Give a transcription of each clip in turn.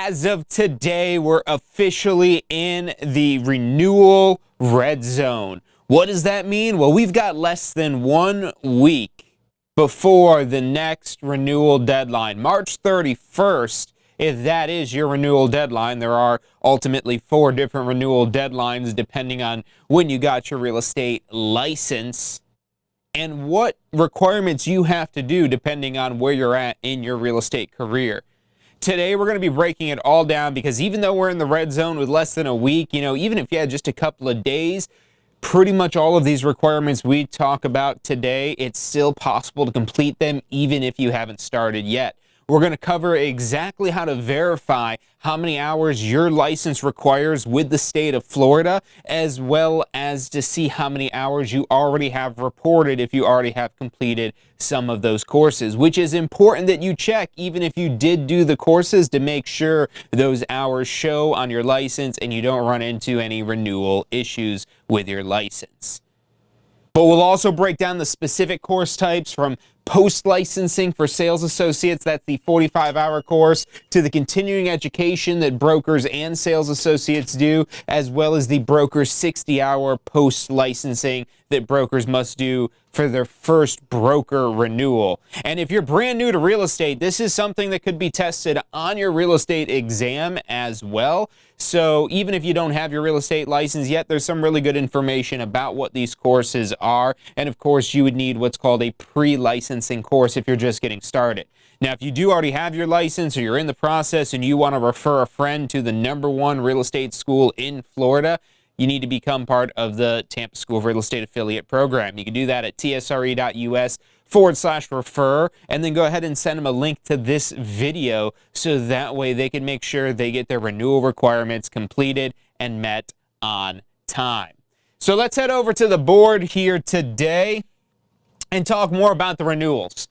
as of today, we're officially in the renewal red zone. What does that mean? Well, we've got less than 1 week before the next renewal deadline, March 31st. If that is your renewal deadline, there are ultimately 4 different renewal deadlines depending on when you got your real estate license and what requirements you have to do depending on where you're at in your real estate career. Today, we're going to be breaking it all down because even though we're in the red zone with less than a week, even if you had just a couple of days, pretty much all of these requirements we talk about today, it's still possible to complete them even if you haven't started yet. We're going to cover exactly how to verify how many hours your license requires with the state of Florida, as well as to see how many hours you already have reported if you already have completed some of those courses, which is important that you check even if you did do the courses to make sure those hours show on your license and you don't run into any renewal issues with your license. But we'll also break down the specific course types from post-licensing for sales associates, that's the 45-hour course, to the continuing education that brokers and sales associates do, as well as the broker's 60-hour post-licensing that brokers must do for their first broker renewal. And if you're brand new to real estate, this is something that could be tested on your real estate exam as well. So even if you don't have your real estate license yet, there's some really good information about what these courses are. And of course, you would need what's called a pre-licensing course if you're just getting started. Now, if you do already have your license or you're in the process and you want to refer a friend to the #1 real estate school in Florida, you need to become part of the Tampa School of Real Estate Affiliate Program. You can do that at tsre.us/refer, and then go ahead and send them a link to this video so that way they can make sure they get their renewal requirements completed and met on time. So let's head over to the board here today and talk more about the renewals.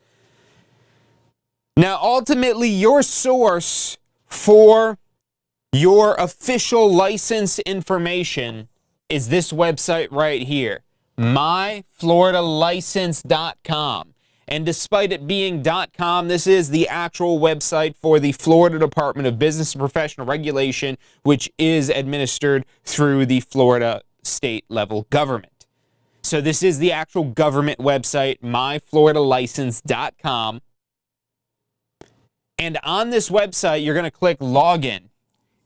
Now, ultimately, your source for your official license information is this website right here, myfloridalicense.com. And despite it being .com, this is the actual website for the Florida Department of Business and Professional Regulation, which is administered through the Florida state level government. So this is the actual government website, myfloridalicense.com. And on this website, you're going to click Login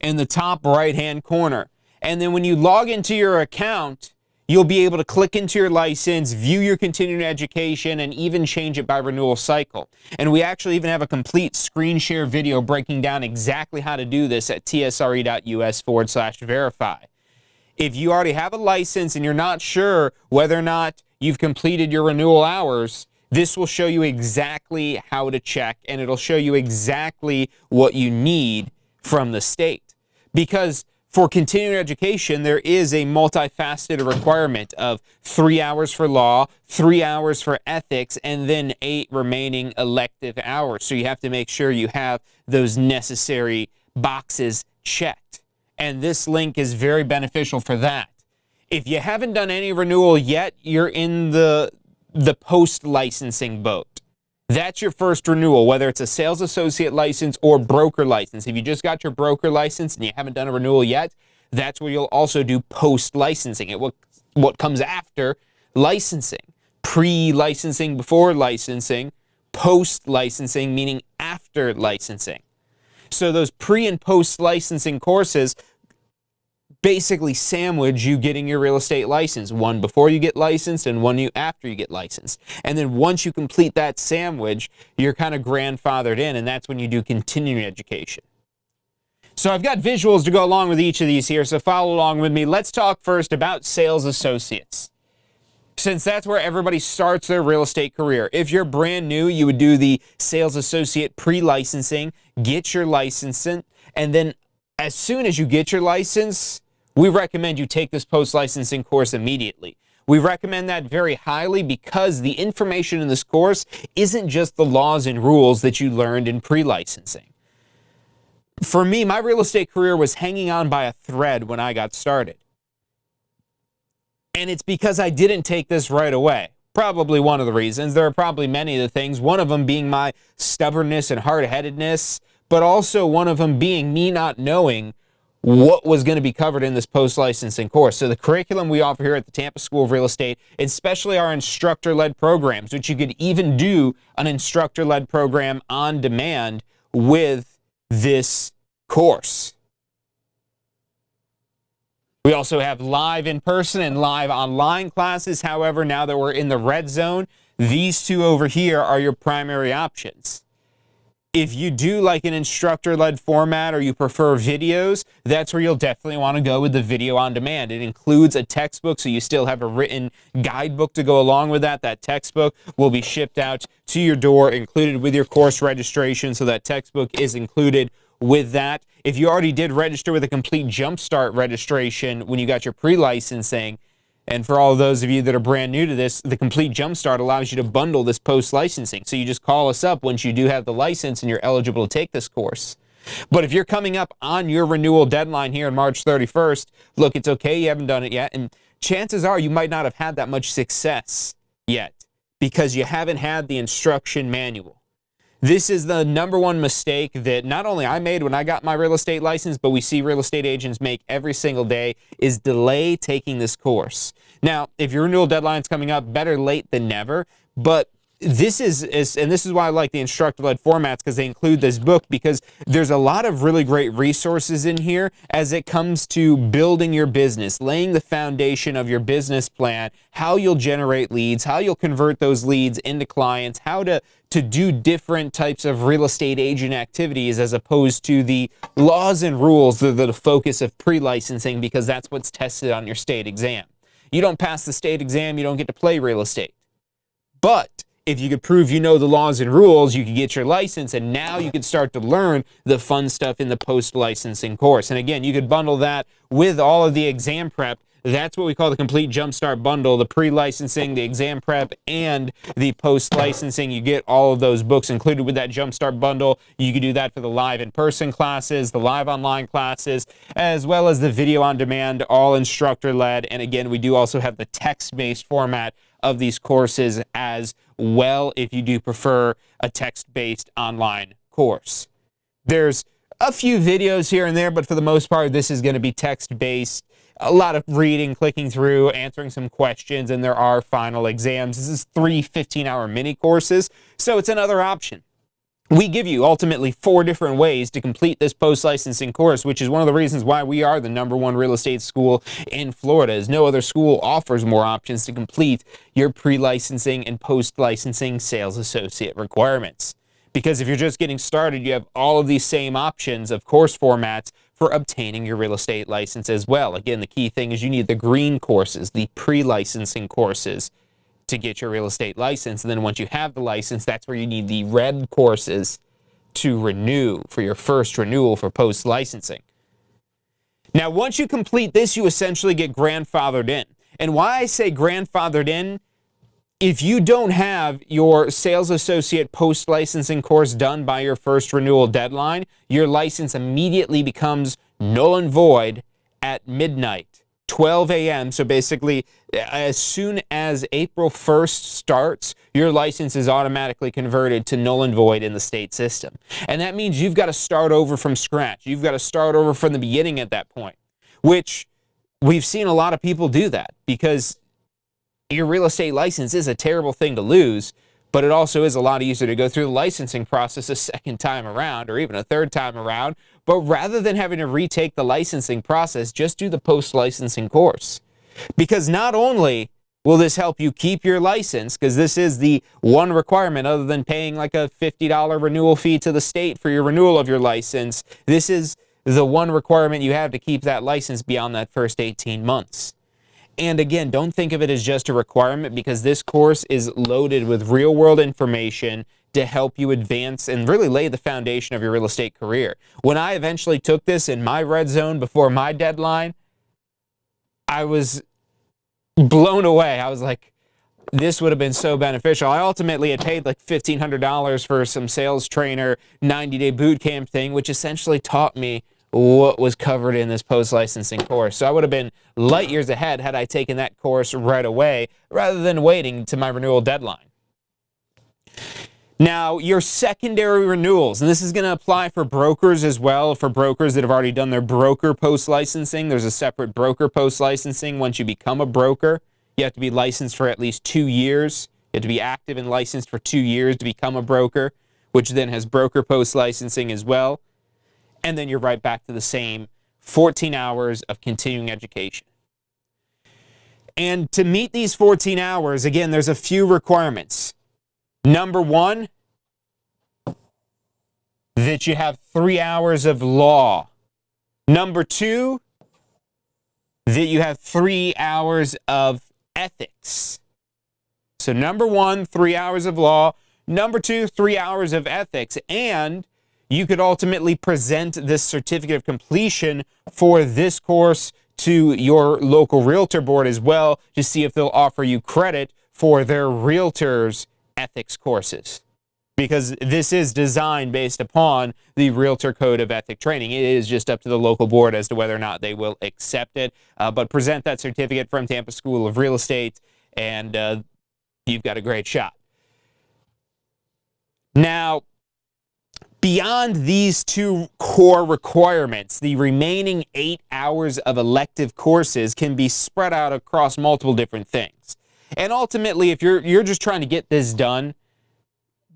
in the top right-hand corner. And then when you log into your account, you'll be able to click into your license, view your continuing education, and even change it by renewal cycle. And we actually even have a complete screen share video breaking down exactly how to do this at tsre.us/verify. If you already have a license and you're not sure whether or not you've completed your renewal hours, this will show you exactly how to check, and it'll show you exactly what you need from the state. Because for continuing education, there is a multifaceted requirement of 3 hours for law, 3 hours for ethics, and then 8 remaining elective hours. So you have to make sure you have those necessary boxes checked. And this link is very beneficial for that. If you haven't done any renewal yet, you're in the post-licensing boat. That's your first renewal, whether it's a sales associate license or broker license. If you just got your broker license and you haven't done a renewal yet, that's where you'll also do post-licensing. What comes after licensing. Pre-licensing, before licensing, post-licensing, meaning after licensing. So those pre- and post-licensing courses basically sandwich you getting your real estate license, one before you get licensed and one after you get licensed. And then once you complete that sandwich, you're kind of grandfathered in, and that's when you do continuing education. So I've got visuals to go along with each of these here, so follow along with me. Let's talk first about sales associates, since that's where everybody starts their real estate career. If you're brand new, you would do the sales associate pre-licensing, get your license, and then as soon as you get your license, we recommend you take this post-licensing course immediately. We recommend that very highly because the information in this course isn't just the laws and rules that you learned in pre-licensing. For me, my real estate career was hanging on by a thread when I got started. And it's because I didn't take this right away. Probably one of the reasons. There are probably many of the things, one of them being my stubbornness and hard-headedness. but also one of them being me not knowing what was going to be covered in this post-licensing course. So the curriculum we offer here at the Tampa School of Real Estate, especially our instructor-led programs, which you could even do an instructor-led program on demand with this course. We also have live in-person and live online classes. However, now that we're in the red zone, these two over here are your primary options. If you do like an instructor-led format or you prefer videos, that's where you'll definitely want to go with the video on demand. It includes a textbook, so you still have a written guidebook to go along with that. That textbook will be shipped out to your door, included with your course registration, so that textbook is included with that. If you already did register with a complete jumpstart registration when you got your pre-licensing, and for all of those of you that are brand new to this, the Complete Jumpstart allows you to bundle this post-licensing. So you just call us up once you do have the license and you're eligible to take this course. But if you're coming up on your renewal deadline here on March 31st, look, it's okay, you haven't done it yet. And chances are you might not have had that much success yet because you haven't had the instruction manual. This is the number one mistake that not only I made when I got my real estate license, but we see real estate agents make every single day, is delay taking this course. Now, if your renewal deadline's coming up, better late than never, but this is why I like the instructor-led formats, because they include this book, because there's a lot of really great resources in here as it comes to building your business, laying the foundation of your business plan, how you'll generate leads, how you'll convert those leads into clients, how to do different types of real estate agent activities as opposed to the laws and rules that are the focus of pre-licensing, because that's what's tested on your state exam. You don't pass the state exam, you don't get to play real estate. But if you could prove you know the laws and rules, you could get your license, and now you could start to learn the fun stuff in the post-licensing course. And again, you could bundle that with all of the exam prep. That's what we call the Complete Jumpstart Bundle, the pre-licensing, the exam prep, and the post-licensing. You get all of those books included with that Jumpstart Bundle. You can do that for the live in-person classes, the live online classes, as well as the video on demand, all instructor-led. And again, we do also have the text-based format of these courses as well, if you do prefer a text-based online course. There's a few videos here and there, but for the most part, this is going to be text-based. A lot of reading, clicking through, answering some questions, and there are final exams. This is 3 15-hour mini courses, so it's another option. We give you ultimately 4 different ways to complete this post-licensing course, which is one of the reasons why we are the #1 real estate school in Florida, as no other school offers more options to complete your pre-licensing and post-licensing sales associate requirements. Because if you're just getting started, you have all of these same options of course formats for obtaining your real estate license as well. Again, the key thing is you need the green courses, the pre-licensing courses, to get your real estate license. And then once you have the license, that's where you need the red courses to renew for your first renewal for post-licensing. Now, once you complete this, you essentially get grandfathered in. And why I say grandfathered in, if you don't have your sales associate post-licensing course done by your first renewal deadline, your license immediately becomes null and void at midnight. 12 a.m. So basically, as soon as April 1st starts, your license is automatically converted to null and void in the state system. And that means you've got to start over from scratch. You've got to start over from the beginning at that point, which we've seen a lot of people do that, because your real estate license is a terrible thing to lose, but it also is a lot easier to go through the licensing process a second time around, or even a third time around. But rather than having to retake the licensing process, just do the post-licensing course. Because not only will this help you keep your license, because this is the one requirement other than paying like a $50 renewal fee to the state for your renewal of your license, this is the one requirement you have to keep that license beyond that first 18 months. And again, don't think of it as just a requirement, because this course is loaded with real-world information to help you advance and really lay the foundation of your real estate career. When I eventually took this in my red zone before my deadline, I was blown away. I was like, this would have been so beneficial. I ultimately had paid like $1,500 for some sales trainer 90-day boot camp thing, which essentially taught me what was covered in this post-licensing course. So I would have been light years ahead had I taken that course right away rather than waiting to my renewal deadline. Now, your secondary renewals, and this is going to apply for brokers as well, for brokers that have already done their broker post-licensing. There's a separate broker post-licensing. Once you become a broker, you have to be licensed for at least 2 years. You have to be active and licensed for 2 years to become a broker, which then has broker post-licensing as well. And then you're right back to the same 14 hours of continuing education. And to meet these 14 hours, again, there's a few requirements. Number one, that you have 3 hours of law. Number two, that you have 3 hours of ethics. So number one, 3 hours of law. Number two, 3 hours of ethics. And you could ultimately present this certificate of completion for this course to your local realtor board as well to see if they'll offer you credit for their realtors' ethics courses, because this is designed based upon the Realtor Code of Ethic Training. It is just up to the local board as to whether or not they will accept it, but present that certificate from Tampa School of Real Estate, and you've got a great shot. Now, beyond these two core requirements, the remaining 8 hours of elective courses can be spread out across multiple different things. And ultimately, if you're just trying to get this done,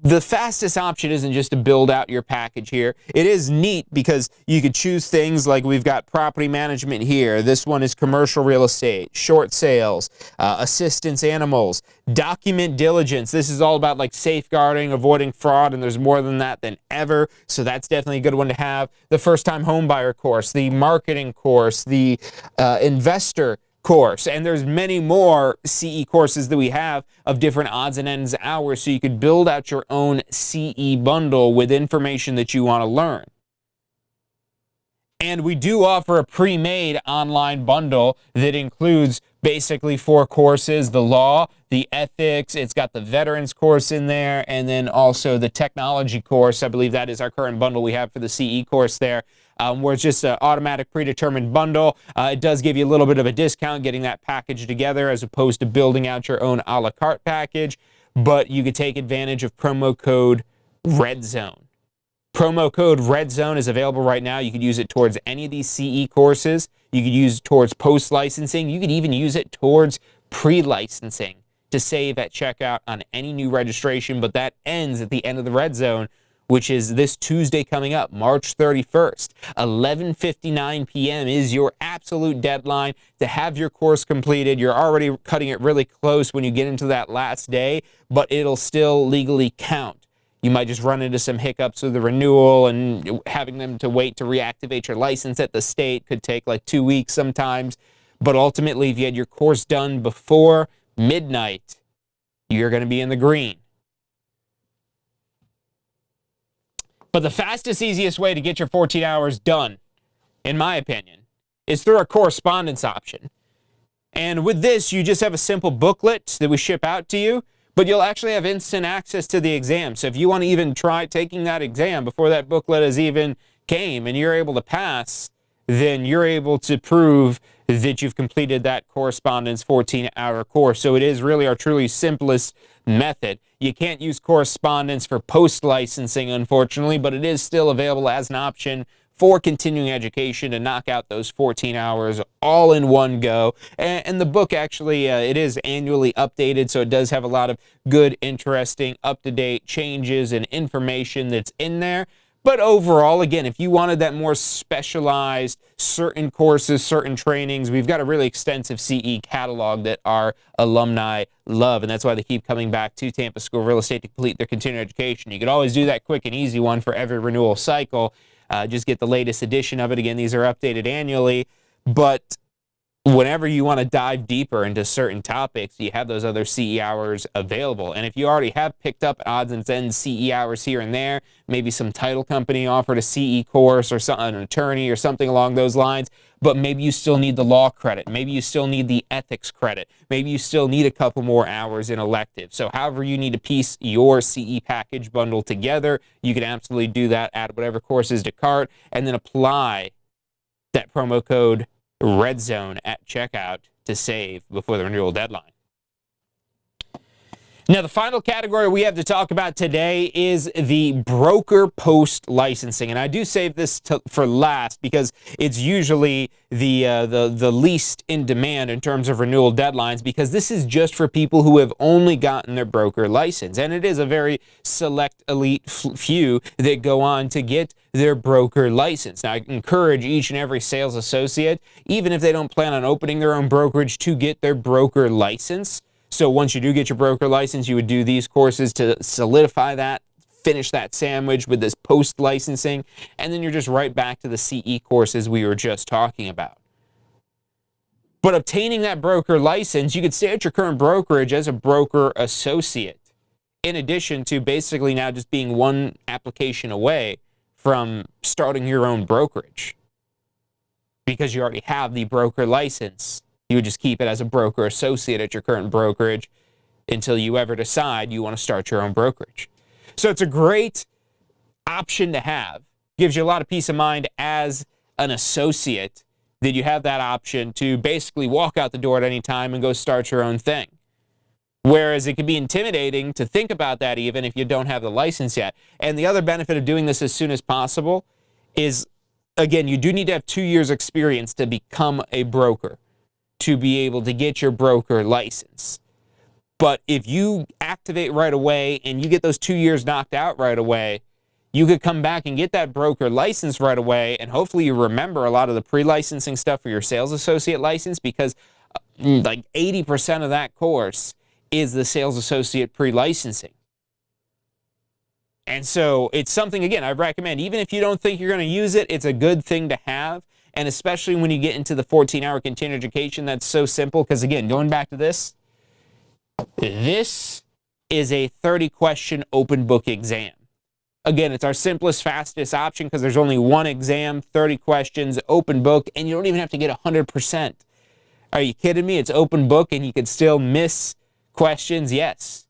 the fastest option isn't just to build out your package here. It is neat because you could choose things like we've got property management here. This one is commercial real estate, short sales, assistance animals, document diligence. This is all about like safeguarding, avoiding fraud, and there's more than that than ever. So that's definitely a good one to have. The first-time home buyer course, the marketing course, the investor course, and there's many more CE courses that we have of different odds and ends hours, so you could build out your own CE bundle with information that you want to learn. And we do offer a pre-made online bundle that includes basically 4 courses: the law, the ethics, it's got the veterans course in there, and then also the technology course. I believe that is our current bundle we have for the CE course there. Where it's just an automatic predetermined bundle. It does give you a little bit of a discount getting that package together as opposed to building out your own a la carte package, but you could take advantage of promo code REDZONE. Promo code REDZONE is available right now. You could use it towards any of these CE courses. You could use it towards post-licensing. You could even use it towards pre-licensing to save at checkout on any new registration, but that ends at the end of the Red Zone, which is this Tuesday coming up, March 31st. 11:59 p.m. is your absolute deadline to have your course completed. You're already cutting it really close when you get into that last day, but it'll still legally count. You might just run into some hiccups with the renewal, and having them to wait to reactivate your license at the state could take like 2 weeks sometimes. But ultimately, if you had your course done before midnight, you're going to be in the green. But the fastest, easiest way to get your 14 hours done, in my opinion, is through our correspondence option. And with this, you just have a simple booklet that we ship out to you, but you'll actually have instant access to the exam. So if you want to even try taking that exam before that booklet has even came and you're able to pass, then you're able to prove that you've completed that correspondence 14-hour course. So it is really our truly simplest method. You can't use correspondence for post-licensing, unfortunately, but it is still available as an option for continuing education to knock out those 14 hours all in one go. And the book actually, it is annually updated, so it does have a lot of good, interesting, up-to-date changes and information that's in there. But overall, again, if you wanted that more specialized, certain courses, certain trainings, we've got a really extensive CE catalog that our alumni love, and that's why they keep coming back to Tampa School of Real Estate to complete their continuing education. You could always do that quick and easy one for every renewal cycle. Just get the latest edition of it. Again, these are updated annually, but whenever you want to dive deeper into certain topics, you have those other CE hours available. And if you already have picked up odds and ends CE hours here and there, maybe some title company offered a CE course or an attorney or something along those lines, but maybe you still need the law credit. Maybe you still need the ethics credit. Maybe you still need a couple more hours in elective. So however you need to piece your CE package bundle together, you can absolutely do that, add whatever courses to cart, and then apply that promo code Red Zone at checkout to save before the renewal deadline. Now, the final category we have to talk about today is the broker post licensing, and I do save this for last because it's usually the least in demand in terms of renewal deadlines, because this is just for people who have only gotten their broker license, and it is a very select elite few that go on to get their broker license. Now, I encourage each and every sales associate, even if they don't plan on opening their own brokerage, to get their broker license. So once you do get your broker license, you would do these courses to solidify that, finish that sandwich with this post-licensing, and then you're just right back to the CE courses we were just talking about. But obtaining that broker license, you could stay at your current brokerage as a broker associate, in addition to basically now just being one application away from starting your own brokerage. Because you already have the broker license, you would just keep it as a broker associate at your current brokerage until you ever decide you want to start your own brokerage. So it's a great option to have. Gives you a lot of peace of mind as an associate that you have that option to basically walk out the door at any time and go start your own thing. Whereas it can be intimidating to think about that even if you don't have the license yet. And the other benefit of doing this as soon as possible is, again, you do need to have 2 years experience to become a broker, to be able to get your broker license. But if you activate right away and you get those 2 years knocked out right away, you could come back and get that broker license right away, and hopefully you remember a lot of the pre-licensing stuff for your sales associate license, because like 80% of that course is the sales associate pre-licensing. And so it's something, again, I recommend, even if you don't think you're going to use it, it's a good thing to have. And especially when you get into the 14-hour continuing education, that's so simple. Because again, going back to this is a 30-question open book exam. Again, it's our simplest, fastest option because there's only one exam, 30 questions, open book, and you don't even have to get 100%. Are you kidding me? It's open book and you could still miss questions? Yes.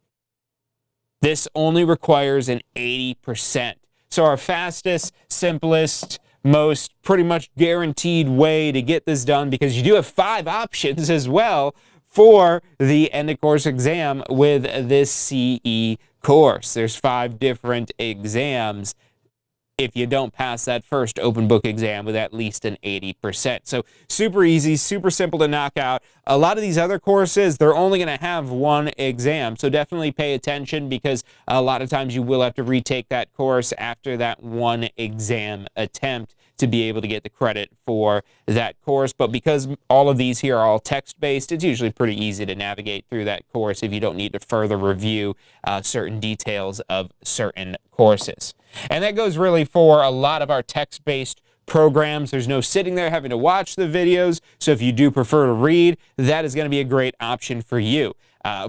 This only requires an 80%. So our fastest, simplest, most pretty much guaranteed way to get this done, because you do have 5 options as well for the end of course exam with this CE course. There's 5 different exams if you don't pass that first open book exam with at least an 80%. So super easy, super simple to knock out. A lot of these other courses, they're only going to have 1 exam. So definitely pay attention, because a lot of times you will have to retake that course after that 1 exam attempt to be able to get the credit for that course. But because all of these here are all text-based, it's usually pretty easy to navigate through that course if you don't need to further review certain details of certain courses. And that goes really for a lot of our text-based programs. There's no sitting there having to watch the videos. So if you do prefer to read, that is going to be a great option for you.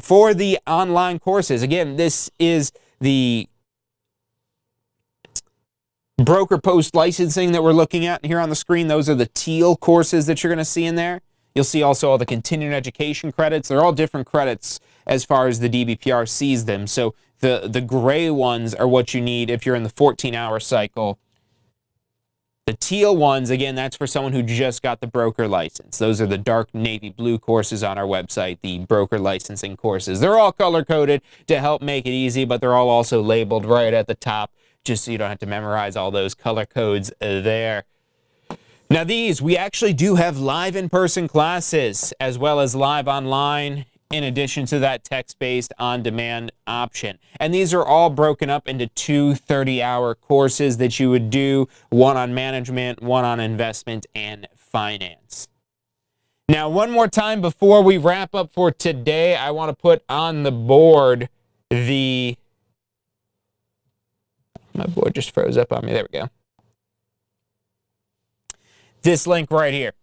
For the online courses, again, this is the broker post licensing that we're looking at here on the screen. Those are the teal courses that you're going to see in there. You'll see also all the continuing education credits. They're all different credits as far as the DBPR sees them. So the gray ones are what you need if you're in the 14-hour cycle. The teal ones, again, that's for someone who just got the broker license. Those are the dark navy blue courses on our website, the broker licensing courses. They're all color-coded to help make it easy, but they're all also labeled right at the top, just so you don't have to memorize all those color codes there. Now these, we actually do have live in-person classes as well as live online, in addition to that text-based on-demand option. And these are all broken up into 2 30-hour courses that you would do, one on management, one on investment and finance. Now, one more time before we wrap up for today, I want to put on the board the... My board just froze up on me. There we go. This link right here.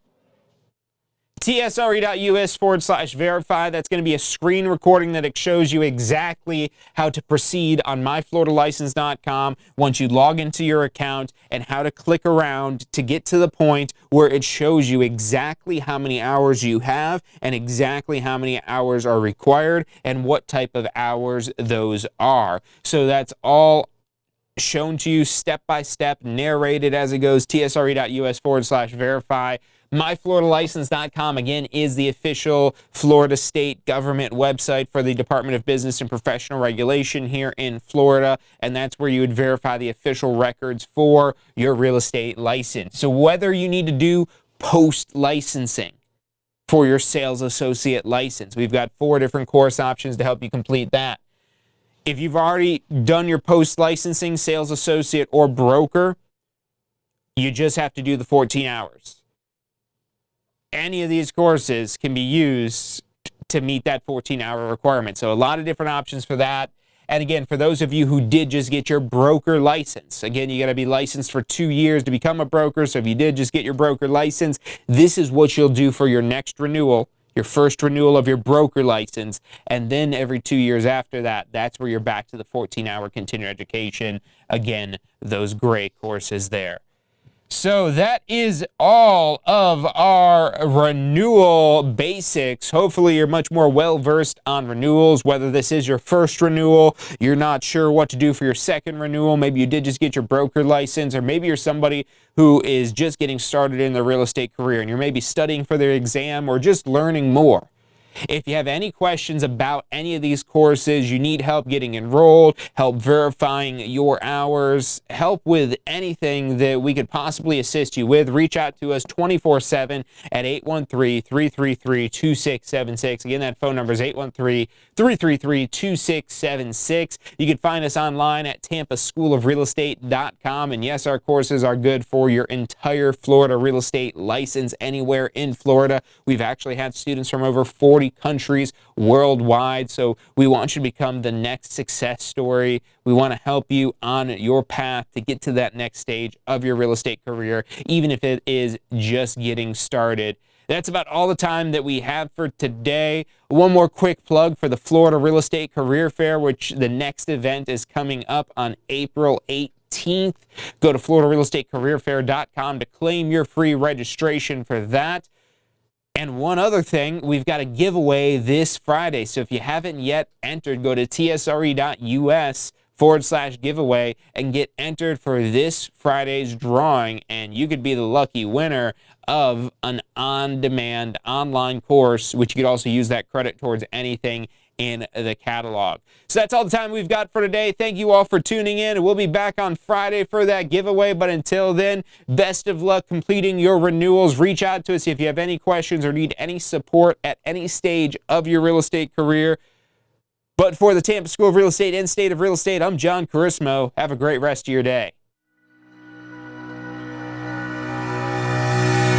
tsre.us/verify. That's going to be a screen recording that shows you exactly how to proceed on myfloridalicense.com once you log into your account, and how to click around to get to the point where it shows you exactly how many hours you have and exactly how many hours are required and what type of hours those are. So that's all shown to you step by step, narrated as it goes. tsre.us/verify. MyFloridaLicense.com, again, is the official Florida state government website for the Department of Business and Professional Regulation here in Florida, and that's where you would verify the official records for your real estate license. So whether you need to do post-licensing for your sales associate license, we've got 4 different course options to help you complete that. If you've already done your post-licensing, sales associate, or broker, you just have to do the 14 hours. Any of these courses can be used to meet that 14-hour requirement. So a lot of different options for that. And again, for those of you who did just get your broker license, again, you got to be licensed for 2 years to become a broker. So if you did just get your broker license, this is what you'll do for your next renewal, your first renewal of your broker license. And then every 2 years after that, that's where you're back to the 14-hour continuing education. Again, those great courses there. So that is all of our renewal basics. Hopefully you're much more well-versed on renewals, whether this is your first renewal, you're not sure what to do for your second renewal, maybe you did just get your broker license, or maybe you're somebody who is just getting started in their real estate career and you're maybe studying for their exam or just learning more. If you have any questions about any of these courses, you need help getting enrolled, help verifying your hours, help with anything that we could possibly assist you with, reach out to us 24/7 at 813-333-2676. Again, that phone number is 813-333-2676. You can find us online at tampaschoolofrealestate.com. And yes, our courses are good for your entire Florida real estate license anywhere in Florida. We've actually had students from over 40 countries worldwide, so we want you to become the next success story. We want to help you on your path to get to that next stage of your real estate career, even if it is just getting started. That's about all the time that we have for today. One more quick plug for the Florida Real Estate Career Fair, which the next event is coming up on April 18th. Go to floridarealestatecareerfair.com to claim your free registration for that. And one other thing, we've got a giveaway this Friday. So if you haven't yet entered, go to tsre.us/giveaway and get entered for this Friday's drawing. And you could be the lucky winner of an on-demand online course, which you could also use that credit towards anything in the catalog. So that's all the time we've got for today. Thank you all for tuning in. We'll be back on Friday for that giveaway. But until then, best of luck completing your renewals. Reach out to us if you have any questions or need any support at any stage of your real estate career. But for the Tampa School of Real Estate and State of Real Estate, I'm John Carismo. Have a great rest of your day.